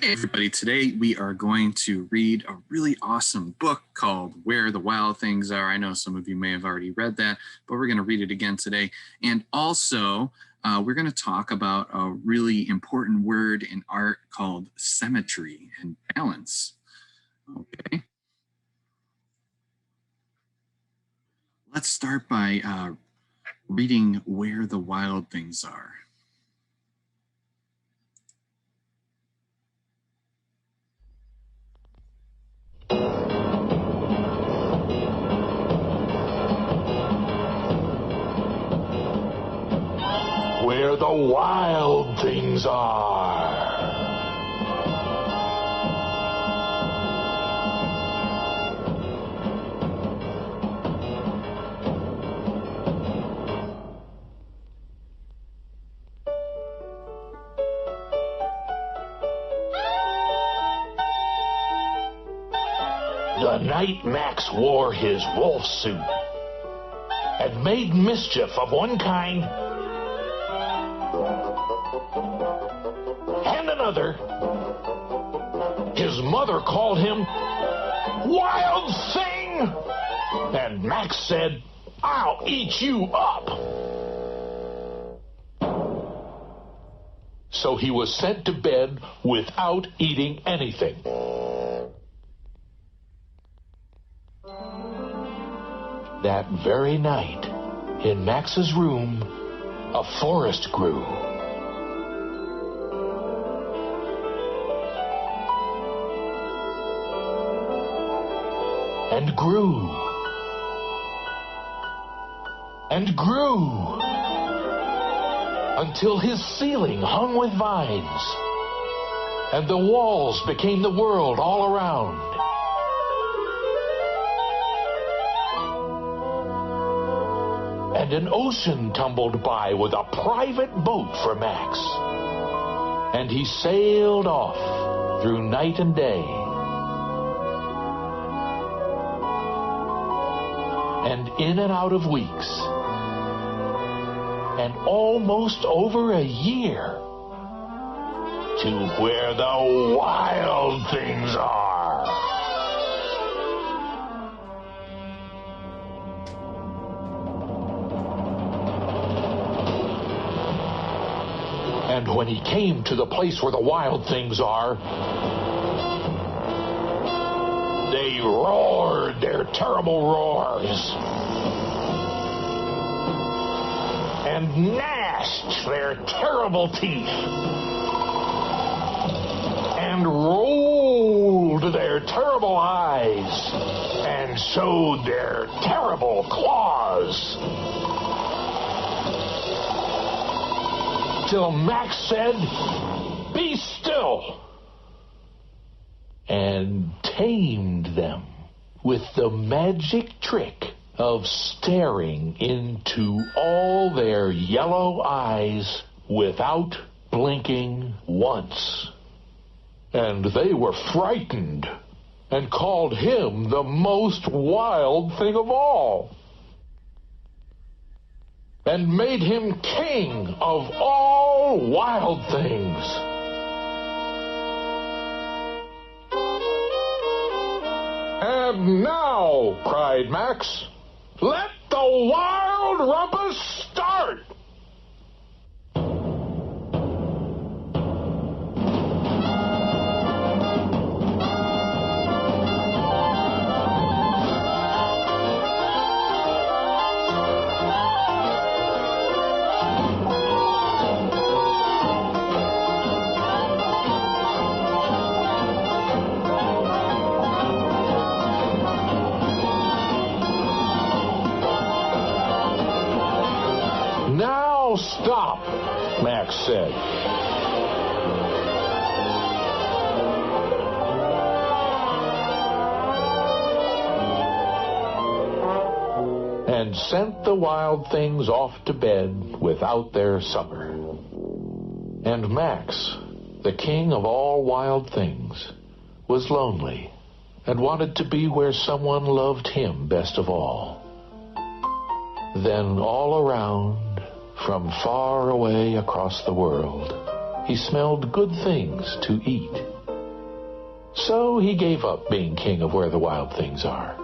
Hey everybody, today we are going to read a really awesome book called Where the Wild Things Are. I know some of you may have already read that, but we're going to read it again today. And also, we're going to talk about a really important word in art called symmetry and balance. Okay. Let's start by reading Where the Wild Things Are. Where the wild things are. The night Max wore his wolf suit and made mischief of one kind and another, his mother called him Wild Thing, and Max said, "I'll eat you up." So he was sent to bed without eating anything. That very night, in Max's room, a forest grew. And grew. And grew. Until his ceiling hung with vines. And the walls became the world all around. And an ocean tumbled by with a private boat for Max. And he sailed off through night and day. And in and out of weeks. And almost over a year. To where the wild things are. And when he came to the place where the wild things are, they roared their terrible roars and gnashed their terrible teeth and rolled their terrible eyes and showed their terrible claws. Till Max said, "Be still," and tamed them with the magic trick of staring into all their yellow eyes without blinking once. And they were frightened and called him the most wild thing of all. And made him king of all wild things. "And now," cried Max, "let the wild rumpus start!" "Now stop," Max said. And sent the wild things off to bed without their supper. And Max, the king of all wild things, was lonely and wanted to be where someone loved him best of all. Then all around, from far away across the world, he smelled good things to eat So he gave up being king of where the wild things are.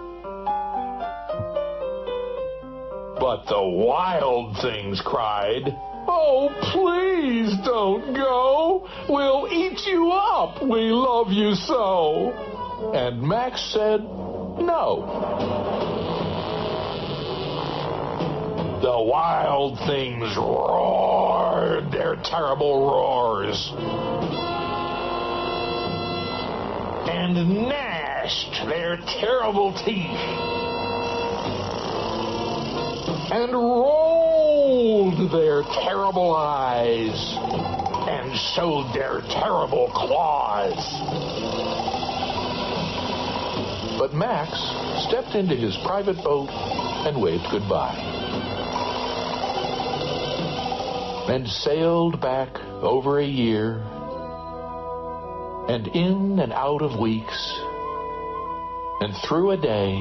But the wild things cried, "Oh, please don't go. We'll eat you up. We love you so." And Max said, "No." The wild things roared their terrible roars and gnashed their terrible teeth and rolled their terrible eyes and showed their terrible claws. But Max stepped into his private boat and waved goodbye and sailed back over a year and in and out of weeks and through a day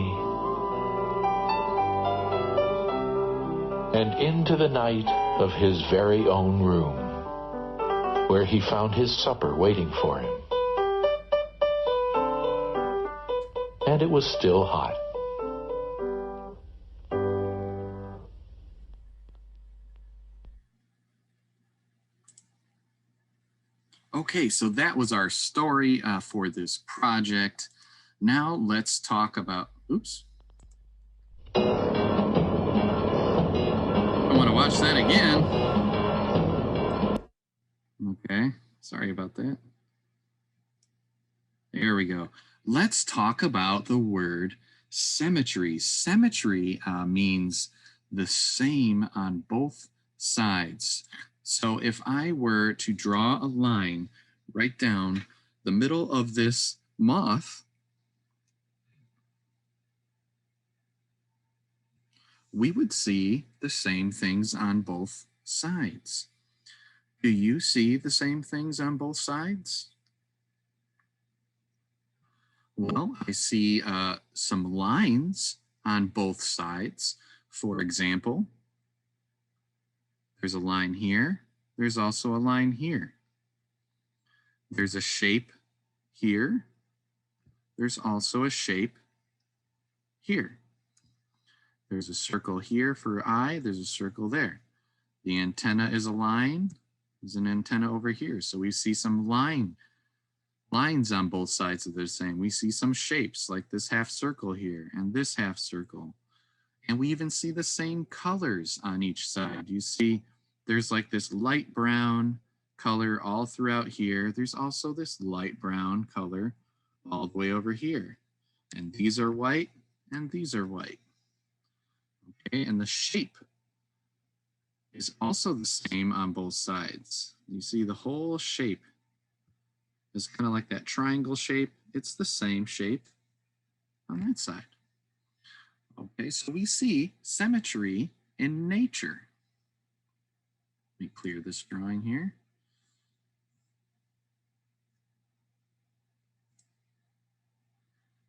and into the night of his very own room, where he found his supper waiting for him. And it was still hot. Okay, so that was our story for this project. Now let's talk about, oops. I want to watch that again. Okay, sorry about that. There we go. Let's talk about the word symmetry. Symmetry means the same on both sides. So if I were to draw a line right down the middle of this moth, we would see the same things on both sides. Do you see the same things on both sides? Well, I see some lines on both sides. For example, there's a line here. There's also a line here. There's a shape here. There's also a shape here. There's a circle here for eye. There's a circle there. The antenna is a line. There's an antenna over here. So we see some lines on both sides of the same. We see some shapes like this half circle here and this half circle. And we even see the same colors on each side. You see there's like this light brown color all throughout here. There's also this light brown color all the way over here. And these are white and these are white. Okay, and the shape is also the same on both sides. You see the whole shape is kind of like that triangle shape. It's the same shape on that side. Okay, so we see symmetry in nature. Let me clear this drawing here.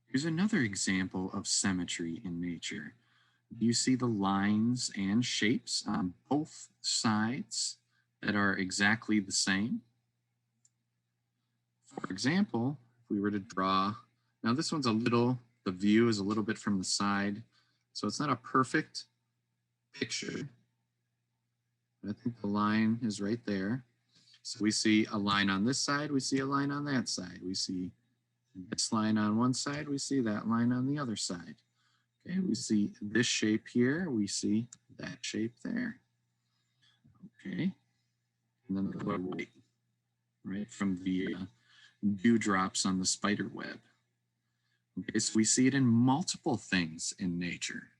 Here's another example of symmetry in nature. You see the lines and shapes on both sides that are exactly the same. For example, if we were to draw, now this one's a little, the view is a little bit from the side, so it's not a perfect picture. I think the line is right there. So we see a line on this side, we see a line on that side. We see this line on one side, we see that line on the other side. Okay, we see this shape here, we see that shape there. Okay, and then the color white, right, from the dewdrops on the spider web. Okay, so we see it in multiple things in nature.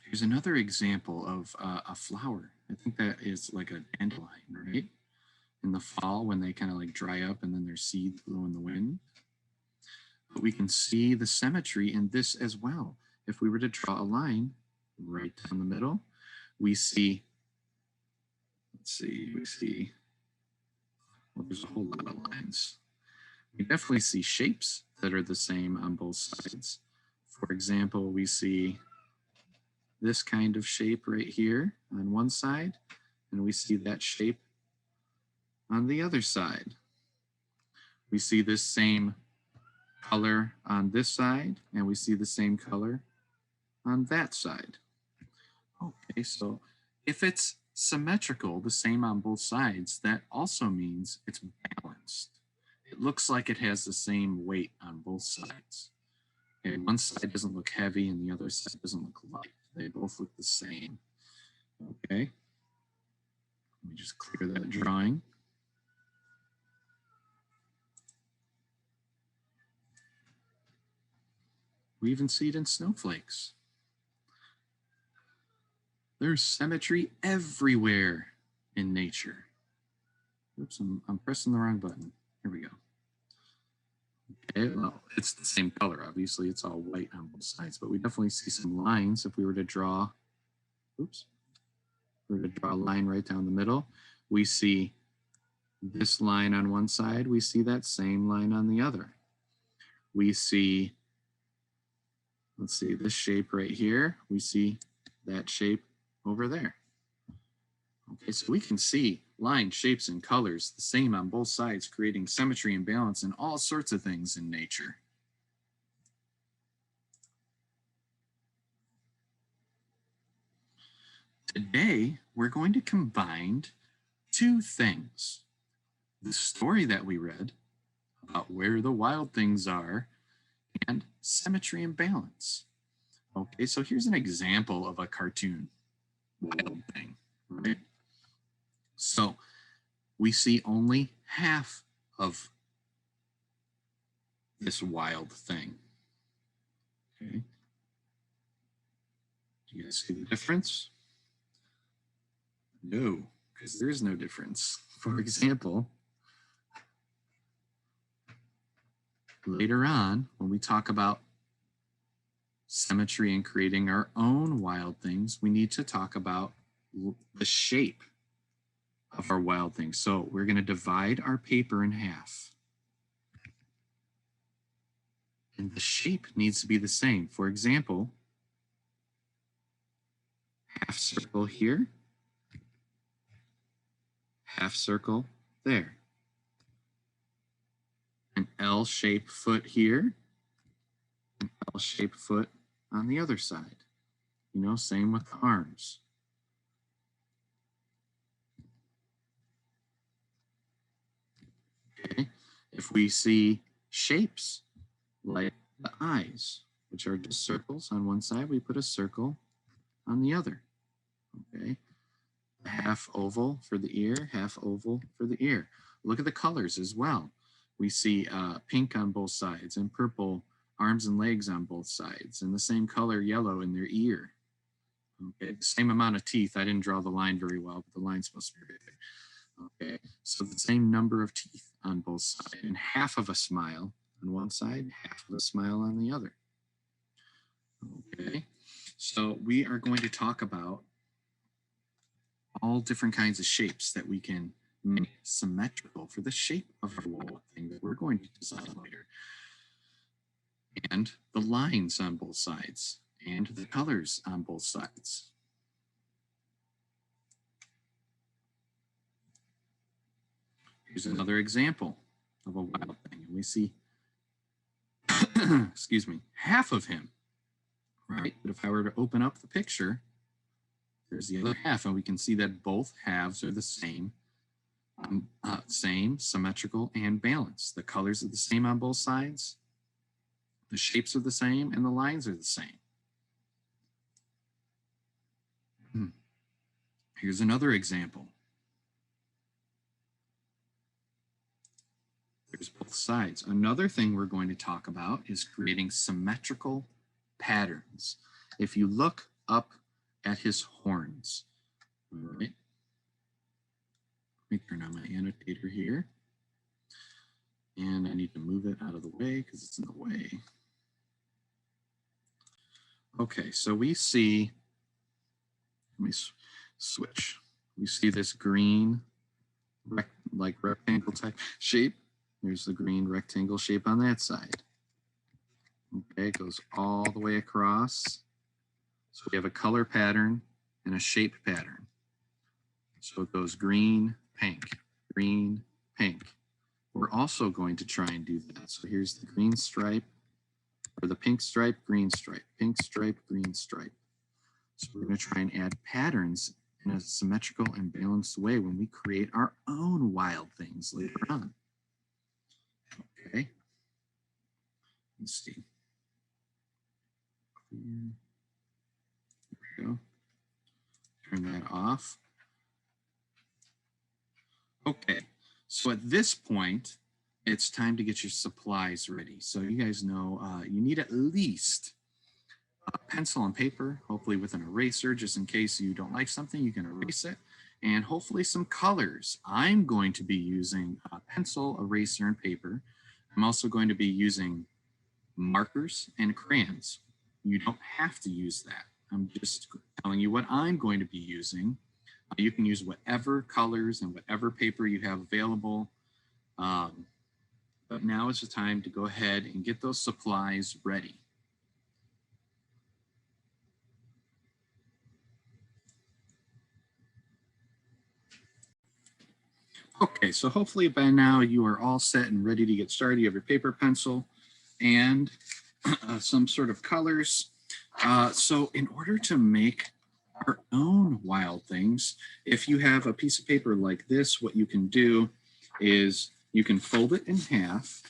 Here's another example of a flower. I think that is like a dandelion, right? In the fall when they kind of like dry up and then their seeds blow in the wind. But we can see the symmetry in this as well. If we were to draw a line right down the middle, we see, well, there's a whole lot of lines. We definitely see shapes that are the same on both sides. For example, we see this kind of shape right here on one side, and we see that shape on the other side. We see this same color on this side, and we see the same color on that side. Okay, so if it's symmetrical, the same on both sides, that also means it's balanced. It looks like it has the same weight on both sides. Okay, one side doesn't look heavy and the other side doesn't look light. They both look the same. Okay, let me just clear that drawing. We even see it in snowflakes. There's symmetry everywhere in nature. Oops, I'm pressing the wrong button. Here we go. Okay, well, it's the same color, obviously. It's all white on both sides, but we definitely see some lines. If we were to draw, oops, if we were to draw a line right down the middle, we see this line on one side, we see that same line on the other. We see, let's see, this shape right here, we see that shape over there. Okay, so we can see lines, shapes, and colors the same on both sides, creating symmetry and balance in all sorts of things in nature. Today, we're going to combine two things. The story that we read about where the wild things are and symmetry and balance. Okay, so here's an example of a cartoon wild thing, right? So we see only half of this wild thing. Okay. Do you guys see the difference? No, because there is no difference. For example, later on, when we talk about symmetry and creating our own wild things, we need to talk about the shape of our wild things. So we're going to divide our paper in half. And the shape needs to be the same. For example, half circle here, half circle there. An L-shaped foot here, an L-shaped foot on the other side. You know, same with the arms. Okay, if we see shapes like the eyes, which are just circles on one side, we put a circle on the other. Okay, half oval for the ear, half oval for the ear. Look at the colors as well. We see pink on both sides and purple arms and legs on both sides, and the same color yellow in their ear. Okay, same amount of teeth. I didn't draw the line very well, but the line's supposed to be big. Okay, so the same number of teeth on both sides, and half of a smile on one side, half of a smile on the other. Okay, so we are going to talk about all different kinds of shapes that we can make symmetrical for the shape of our wall thing that we're going to design later. And the lines on both sides and the colors on both sides. Here's another example of a wild thing. And we see, excuse me, half of him, right? But if I were to open up the picture, there's the other half, and we can see that both halves are the same, symmetrical, and balanced. The colors are the same on both sides, the shapes are the same, and the lines are the same. Here's another example. There's both sides. Another thing we're going to talk about is creating symmetrical patterns. If you look up at his horns, all right? Let me turn on my annotator here. And I need to move it out of the way because it's in the way. Okay, so we see, let me switch. We see this green, like rectangle type shape. There's the green rectangle shape on that side. Okay, it goes all the way across So we have a color pattern and a shape pattern. So it goes green, pink, green, pink. We're also going to try and do that. So here's the green stripe, or the pink stripe, green stripe, pink stripe, green stripe. So we're going to try and add patterns in a symmetrical and balanced way when we create our own wild things later on. Okay. Let's see. There we go. Turn that off. Okay, so at this point, it's time to get your supplies ready. So you guys know you need at least a pencil and paper, hopefully with an eraser, just in case you don't like something, you can erase it, and hopefully some colors. I'm going to be using a pencil, eraser, and paper. I'm also going to be using markers and crayons. You don't have to use that. I'm just telling you what I'm going to be using. You can use whatever colors and whatever paper you have available. But now is the time to go ahead and get those supplies ready. Okay, so hopefully by now you are all set and ready to get started. You have your paper, pencil, and some sort of colors. So in order to make our own wild things, if you have a piece of paper like this, what you can do is you can fold it in half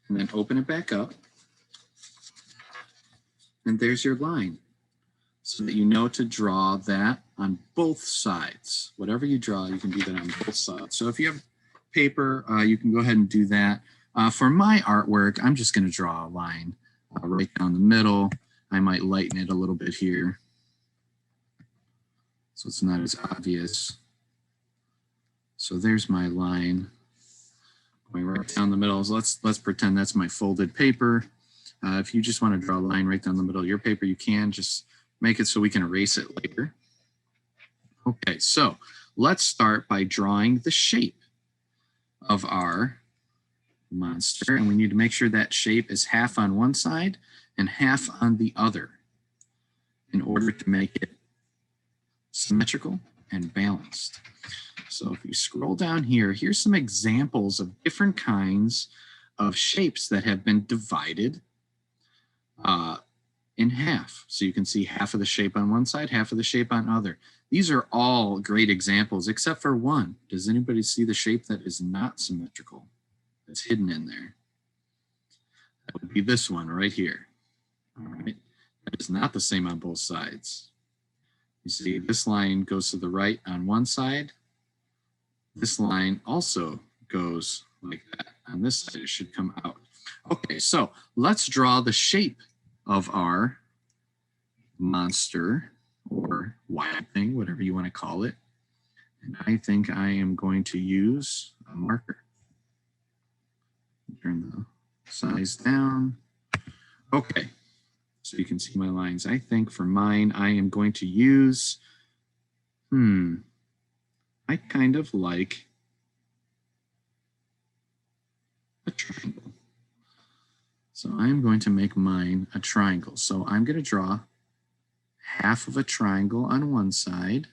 and then open it back up. And there's your line, so that you know to draw that on both sides. Whatever you draw, you can do that on both sides. So if you have paper, you can go ahead and do that. For my artwork, I'm just going to draw a line right down the middle. I might lighten it a little bit here so it's not as obvious. So there's my line going right down the middle. So let's pretend that's my folded paper. If you just want to draw a line right down the middle of your paper, you can just make it so we can erase it later. Okay, so let's start by drawing the shape of our monster. And we need to make sure that shape is half on one side and half on the other in order to make it symmetrical and balanced. So if you scroll down here, here's some examples of different kinds of shapes that have been divided in half. So you can see half of the shape on one side, half of the shape on other. These are all great examples, except for one. Does anybody see the shape that is not symmetrical? That's hidden in there. That would be this one right here. All right. That is not the same on both sides. You see, this line goes to the right on one side. This line also goes like that. On this side, it should come out. Okay, so let's draw the shape of our monster or wild thing, whatever you want to call it. And I think I am going to use a marker. Turn the size down. Okay, so you can see my lines. I think for mine, I am going to use, I kind of like a triangle. So I'm going to make mine a triangle. So I'm going to draw half of a triangle on one side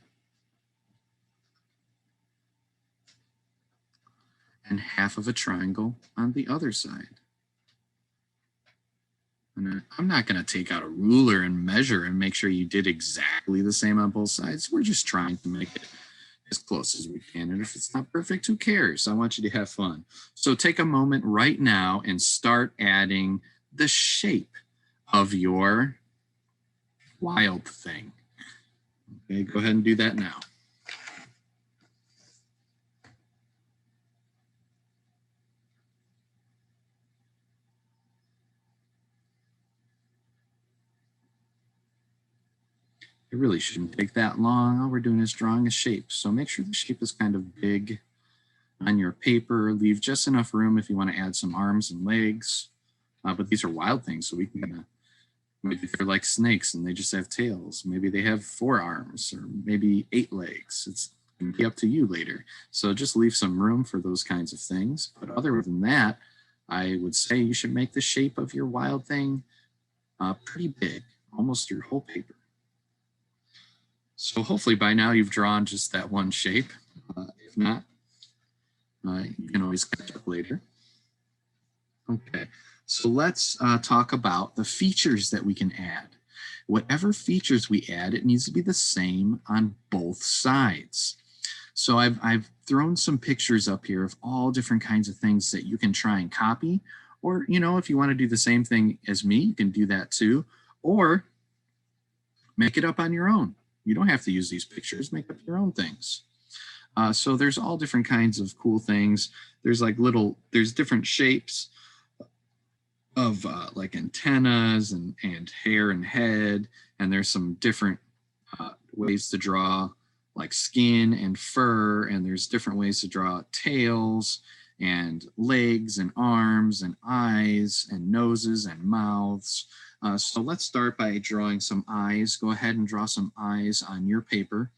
and half of a triangle on the other side. And I'm not going to take out a ruler and measure and make sure you did exactly the same on both sides. We're just trying to make it as close as we can. And if it's not perfect, who cares? I want you to have fun. So take a moment right now and start adding the shape of your wild thing. Okay, go ahead and do that now. It really shouldn't take that long. All we're doing is drawing a shape. So make sure the shape is kind of big on your paper. Leave just enough room if you want to add some arms and legs. But these are wild things, so we can, maybe they're like snakes and they just have tails. Maybe they have 4 arms or maybe 8 legs. It's going to be up to you later. So just leave some room for those kinds of things. But other than that, I would say you should make the shape of your wild thing pretty big, almost your whole paper. So hopefully by now you've drawn just that one shape. If not, you can always catch up later. Okay, so let's talk about the features that we can add. Whatever features we add, it needs to be the same on both sides. So I've thrown some pictures up here of all different kinds of things that you can try and copy. Or, you know, if you want to do the same thing as me, you can do that too. Or make it up on your own. You don't have to use these pictures, make up your own things. So there's all different kinds of cool things. There's like there's different shapes of like antennas and hair and head. And there's some different ways to draw like skin and fur. And there's different ways to draw tails and legs and arms and eyes and noses and mouths. So let's start by drawing some eyes. Go ahead and draw some eyes on your paper.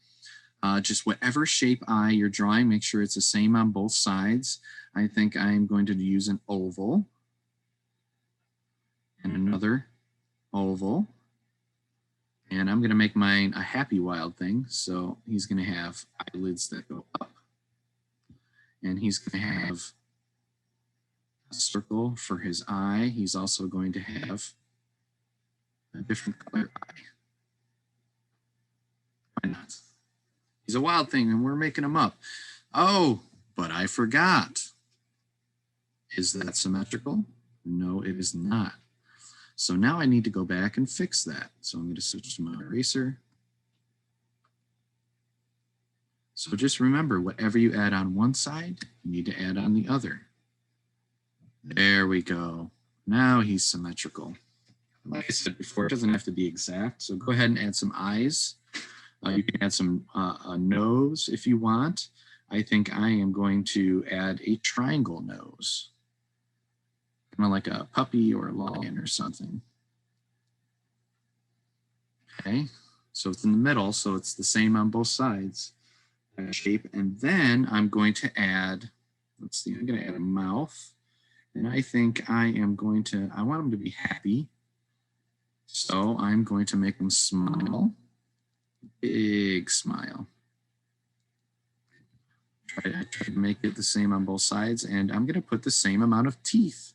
Just whatever shape eye you're drawing, make sure it's the same on both sides. I think I'm going to use an oval and another oval. And I'm going to make mine a happy wild thing. So he's going to have eyelids that go up. And he's going to have a circle for his eye. He's also going to have a different color eye. Why not? He's a wild thing and we're making him up. Oh, but I forgot. Is that symmetrical? No, it is not. So now I need to go back and fix that. So I'm going to switch to my eraser. So just remember, whatever you add on one side, you need to add on the other. There we go. Now he's symmetrical. Like I said before, it doesn't have to be exact. So go ahead and add some eyes. You can add some a nose if you want. I think I am going to add a triangle nose. Kind of like a puppy or a lion or something. Okay, so it's in the middle, so it's the same on both sides. Shape, and then I'm going to add, let's see, I'm going to add a mouth. And I think I want him to be happy. So I'm going to make him smile. Big smile. Try to make it the same on both sides, and I'm going to put the same amount of teeth.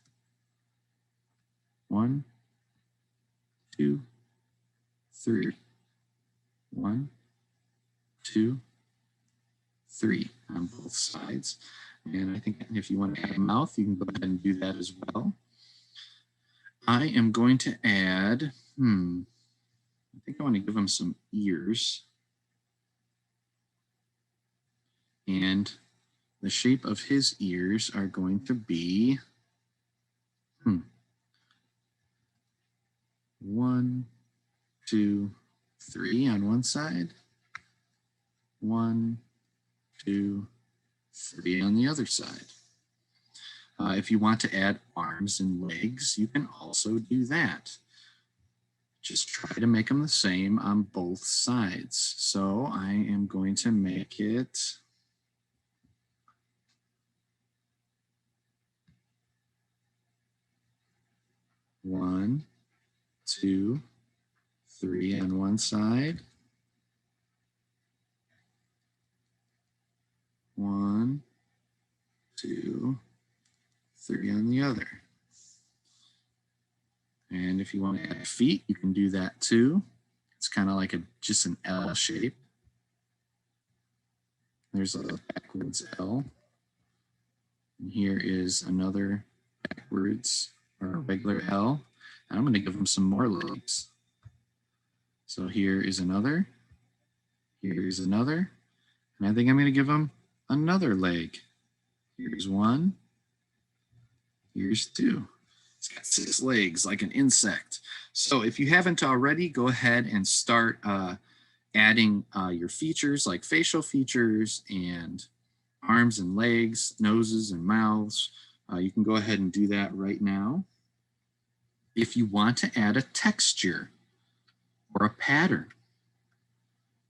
1, 2, 3. 1, 2, 3 on both sides. And I think if you want to add a mouth, you can go ahead and do that as well. I am going to add, I think I want to give him some ears. And the shape of his ears are going to be 1, 2, 3 on one side. 1, 2, 3 on the other side. If you want to add arms and legs, you can also do that. Just try to make them the same on both sides. So I am going to make it one, 2, 3 on one side. 1, 2, 3 on the other. And if you want to add feet, you can do that too. It's kind of like just an L shape. There's a backwards L. And here is another backwards or a regular L. And I'm going to give them some more legs. So here is another. Here's another. And I think I'm going to give them another leg. Here's 1. Here's 2. It's got 6 legs like an insect. So if you haven't already, go ahead and start adding your features like facial features and arms and legs, noses and mouths. You can go ahead and do that right now. If you want to add a texture or a pattern,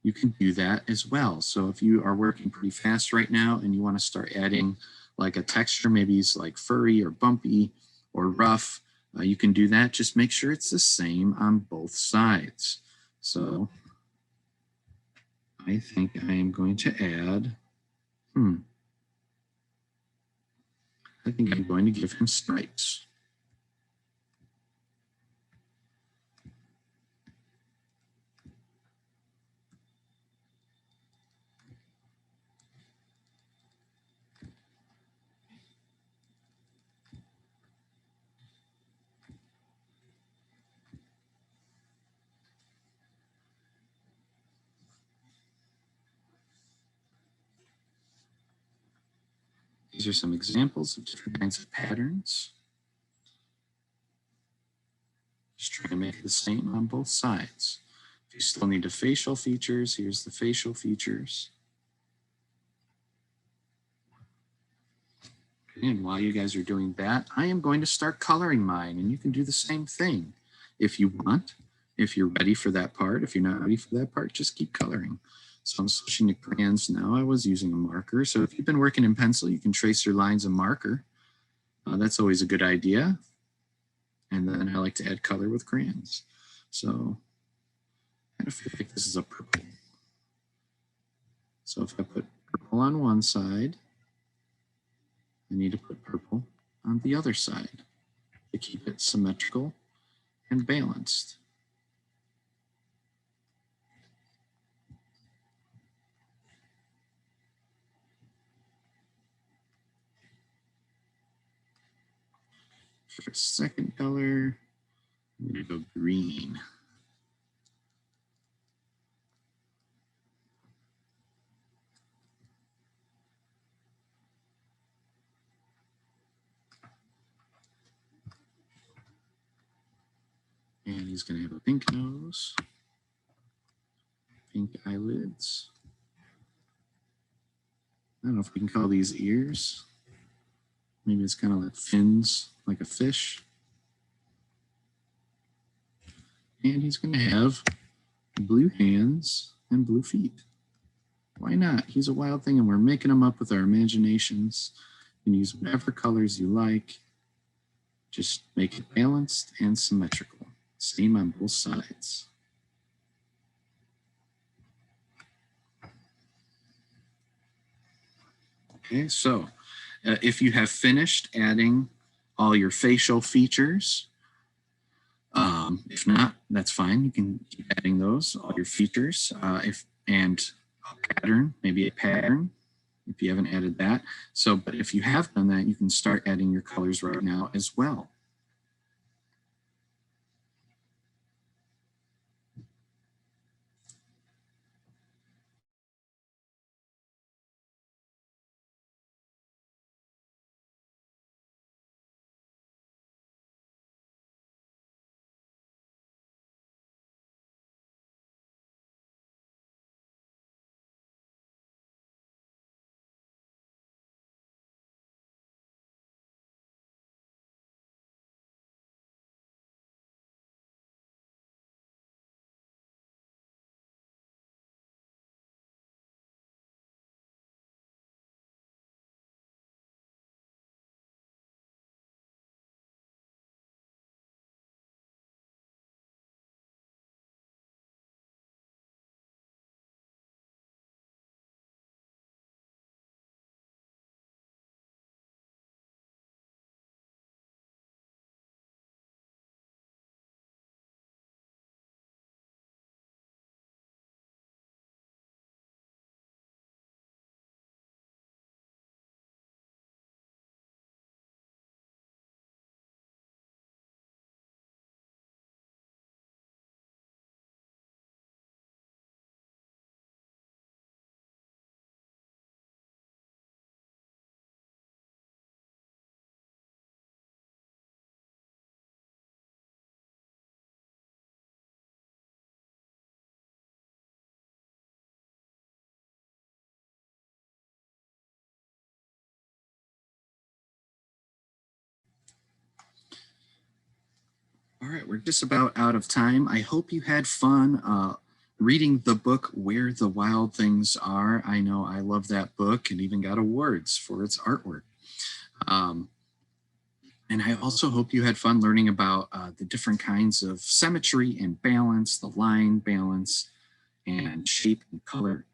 you can do that as well. So if you are working pretty fast right now and you want to start adding like a texture, maybe it's like furry or bumpy or rough, you can do that. Just make sure it's the same on both sides. So I think I am going to add, I think I'm going to give him stripes. These are some examples of different kinds of patterns. Just try to make it the same on both sides. If you still need the facial features, here's the facial features. Okay, and while you guys are doing that, I am going to start coloring mine, and you can do the same thing if you want. If you're ready for that part, if you're not ready for that part, just keep coloring. So I'm switching to crayons now. I was using a marker. So if you've been working in pencil, you can trace your lines in marker. That's always a good idea. And then I like to add color with crayons. So I kind of feel like this is a purple. So if I put purple on one side, I need to put purple on the other side to keep it symmetrical and balanced. For a second color, I'm going to go green. And he's going to have a pink nose, pink eyelids. I don't know if we can call these ears. Maybe it's kind of like fins, like a fish. And he's going to have blue hands and blue feet. Why not? He's a wild thing, and we're making him up with our imaginations. You can use whatever colors you like. Just make it balanced and symmetrical. Same on both sides. Okay, so if you have finished adding all your facial features, if not, that's fine. You can keep adding those, all your features, and a pattern, maybe a pattern, if you haven't added that. So, but if you have done that, you can start adding your colors right now as well. All right, we're just about out of time. I hope you had fun reading the book Where the Wild Things Are. I know I love that book and even got awards for its artwork. Um, and I also hope you had fun learning about the different kinds of symmetry and balance, the line balance and shape and color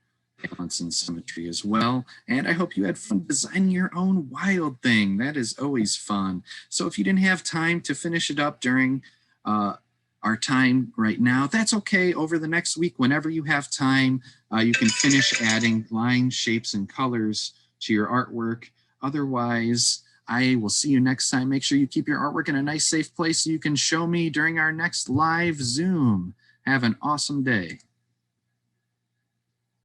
balance and symmetry as well. And I hope you had fun designing your own wild thing. That is always fun. So if you didn't have time to finish it up during uh, our time right now, that's okay. Over the next week, whenever you have time, you can finish adding lines, shapes, and colors to your artwork. Otherwise, I will see you next time. Make sure you keep your artwork in a nice, safe place so you can show me during our next live Zoom. Have an awesome day.